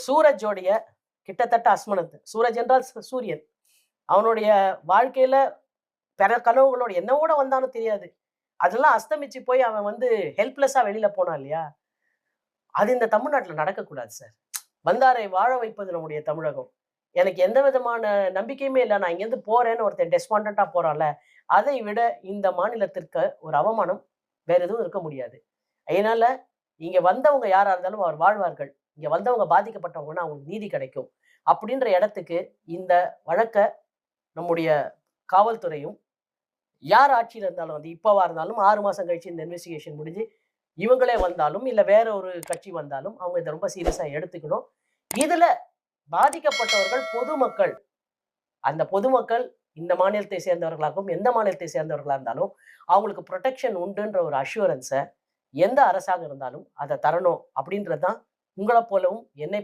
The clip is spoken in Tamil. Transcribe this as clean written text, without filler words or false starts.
சூரஜோடைய கிட்டத்தட்ட அஸ்மனத். சூரஜ் என்றால் சூரியன். அவனுடைய வாழ்க்கையில பிற கனவுகளோட என்னவோட வந்தானோ தெரியாது. அதெல்லாம் அஸ்தமிச்சு போய் அவன் வந்து ஹெல்ப்லெஸ்ஸா வெளியில போனான் இல்லையா? அது இந்த தமிழ்நாட்டுல நடக்கக்கூடாது சார். வந்தாரை வாழ வைப்பது நம்முடைய தமிழகம். எனக்கு எந்த விதமான நம்பிக்கையுமே இல்ல. நான் இங்கேருந்து போறேன்னு ஒருத்தன் டெஸ்பாண்டன்ட்டா போறான்ல, அதை விட இந்த மாநிலத்திற்கு ஒரு அவமானம் வேற எதுவும் இருக்க முடியாது. அதனால இங்க வந்தவங்க யாரா இருந்தாலும் அவர் வாழ்வார்கள். இங்க வந்தவங்க பாதிக்கப்பட்டவங்கன்னா அவங்களுக்கு நீதி கிடைக்கும். அப்படின்ற இடத்துக்கு இந்த வழக்க நம்முடைய காவல்துறையும், யார் ஆட்சியில இருந்தாலும் அது இப்பவா இருந்தாலும் 6 மாசம் கழிச்சு இந்த இன்வெஸ்டிகேஷன் முடிஞ்சு, இவங்களே வந்தாலும், இல்ல வேற ஒரு கட்சி வந்தாலும், அவங்க இத ரொம்ப சீரியஸா எடுத்துக்கணும். இதுல பாதிக்கப்பட்டவர்கள் பொதுமக்கள். அந்த பொதுமக்கள் இந்த மாநிலத்தை சேர்ந்தவர்களாகவும், எந்த மாநிலத்தை சேர்ந்தவர்களா இருந்தாலும், அவங்களுக்கு புரொடெக்ஷன் உண்டுன்ற ஒரு அஷ்யூரன்ஸ எந்த அரசாக இருந்தாலும் அத தரணும் அப்படின்றது தான் உங்கள போலவும் என்னை